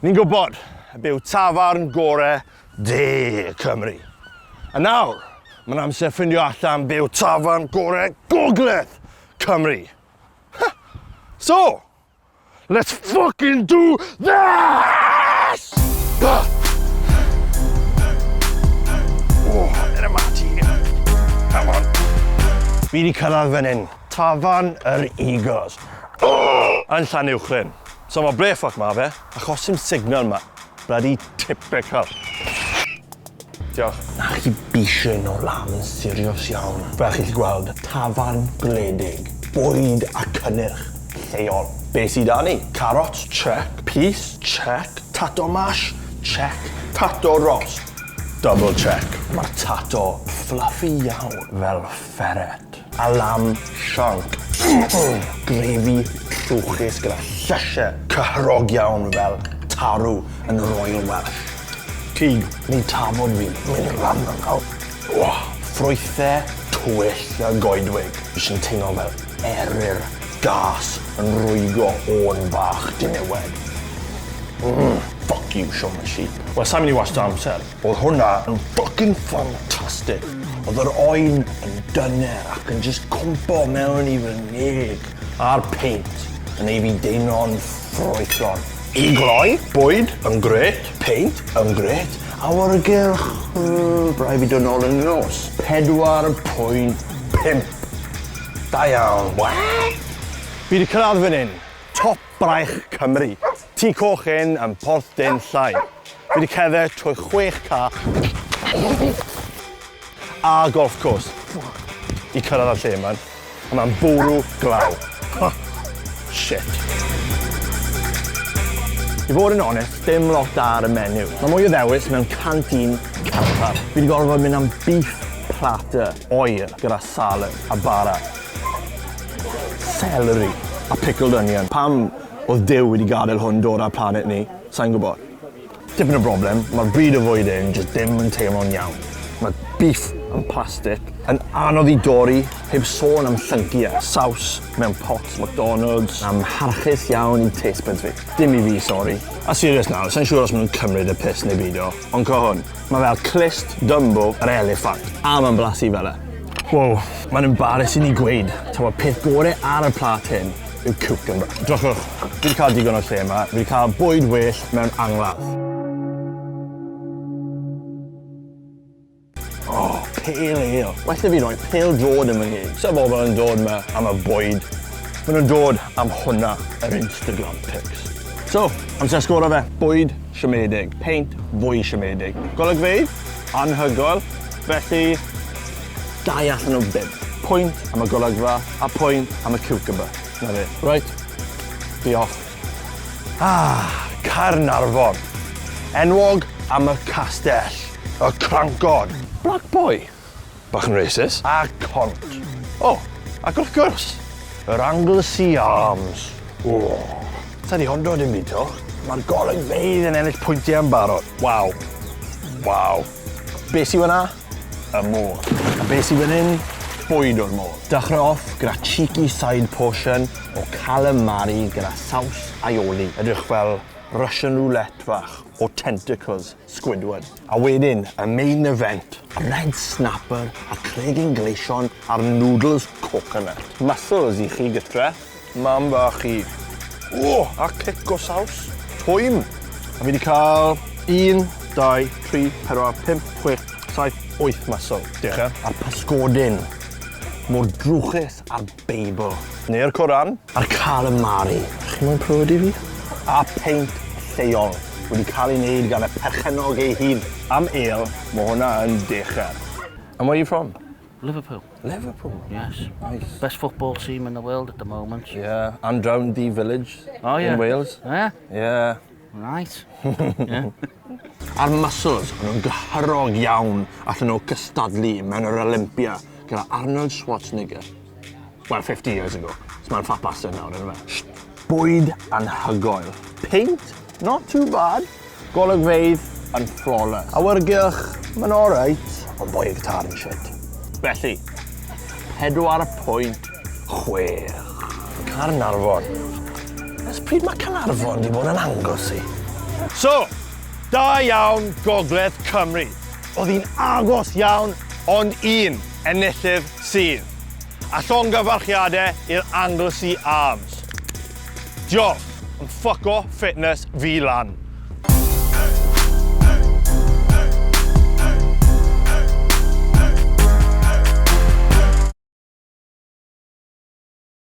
Ni'n gwybod y byw tafarn gorau de Cymru. A nawr, mae'n amser ffindio allan byw tafarn gorau Gogledd Cymru. So, let's fucking do this! Dyna ma ti. Come on. Fi wedi cyrraedd fan hyn. Tafarn yr Eagles. Yn Llanuwchlyn. So mae brefuck ma fe, achos sy'n signal ma. Bloody typical. Diolch. Na chi bisio o'r lam yn sirios iawn. Fel chi'n gweld, tafarn gwledig, bwyd a cynnyrch lleol. Be sydd â ni? Carrots, check. Peas, check. Tato mash, check. Tato roast, double check. Mae'r tato fluffy iawn fel ferret. A lamb shank. Grefi llwchus gyda llysiau cyhrog iawn fel tarw yn Royal Welsh. Cig, ni tafod fi, mynd ram yn cael. Ffrwythau tywyll a goedwig. Fi sy'n teimlo fel eryr gas yn rwygo o'n bach dinewed. Fuck you, Sean the Sheep. Wel, sa'n mynd i wastio amser. Oedd hwnna yn fucking fantastic. Oedd yr oen yn dyner ac yn just cwmpo mewn i fy neg. A'r paint yn ei fi deimlo'n ffrwythron. I gloi, bwyd yn gret, paint yn gret, awyrgylch, braidd fi dod nôl yn y nos. 4.5. Da iawn. Fi wedi cyrraedd fan hyn, top braich Cymru. Tŷ Coch yn Porthdinllaen. Fi wedi cerdded trwy 6 car a golf course i cyrraedd ar lle yma. A mae'n bwrw glaw. Shit. I fod yn onest, dim lot da ar y menu. Mae mwy o ddewis mewn canteen Caernarfon. Fi wedi gorfod mynd am beef platter, oer gyda salad a bara. Celery a pickled onion. Pam oedd Duw wedi gadael hwn dod ar planet ni? Sa'n gwybod. Dipyn o broblem, mae'r bryd o fwyd yn just dim yn teimlo'n iawn. Mae beef yn plastic, yn anodd i dorri, heb sôn am llyngiau, saws mewn pots McDonald's, am harchus iawn i taste buds fi. Dim i fi, sori. A serious nawr, sa'n siŵr os maen nhw'n cymryd y piss neu beidio, ond co hwn, mae fel clust Dumbo yr elephant, a mae'n blasu fel e. Wow, mae'n embarrassing i gweud, tawa peth gorau ar y plat hyn yw cucumber. Drychwch, fi wedi cael digon o lle yma, fi wedi cael bwyd well mewn angladd. Pale ale. Well fi roi pale drod yn fy ngeg. So bobl yn dod yma am y bwyd. Maen nhw'n dod am hwnna, yr Instagram pics. So, amser sgoro fe. Bwyd siomedig. Paint fwy siomedig. Golygfeydd, anhygoel. Felly, 2 allan o 5. Pwynt am y golygfa a pwynt am y cucumber. Na fe. Right, be off. Caernarfon. Enwog am y castell. Y crancod. Black boy. Bach yn racist. A cont. Ac wrth gwrs, yr Anglesey Arms. Ta di hwn dod yn byd o? Mae'r golygfeydd yn ennill pwyntiau yn barod. Waw. Be sy'n fyna? Y môr. A be sy'n fan hyn? Bwyd o'r môr. Dechrau off gyda cheeky side portion o calamari gyda saws aioli. Edrych fel Russian roulette fach o tentacles Squidward. A wedyn, y main event, a red snapper a cregyn gleision a'r noodles coconut. Muscles i chi gytre, mam bach i. A cic o saws. Twym. A fi wedi cael 1, 2, 3, 4, 5, 6, 7, 8 muscle. Diolch. A'r pasgodyn. Mor drwchus a'r Beibl. Neu'r Coran. A'r calamari. Chi moyn prod i fi? A paint lleol wedi cael ei wneud gan y perchenog ei hun. Am ale, mae hwnna yn decher. And where are you from? Liverpool. Liverpool? Yes. Nice. Best football team in the world at the moment. Yeah, and round the village in Wales. Yeah? Yeah. Right. Yeah. A'r muscles, nhw'n gyhyrog iawn allan nhw cystadlu mewn yr Olympia gyda Arnold Schwarzenegger. Well, 50 years ago. So mae'n fat bastard nawr, yna fe. Bwyd anhygoel. Paint, not too bad. Golygfeydd yn flawless. Awyrgylch, mae'n alright, ond boi y gitar yn shit. Felly, 4.6. Caernarfon. Ys pryd mae Caernarfon di bod yn Anglesey? So, da iawn Gogledd Cymru. Oedd hi'n agos iawn, ond un enillydd sydd. A llongyfarchiadau i'r Anglesey Arms. Diolch yn ffyco fitness fi lan.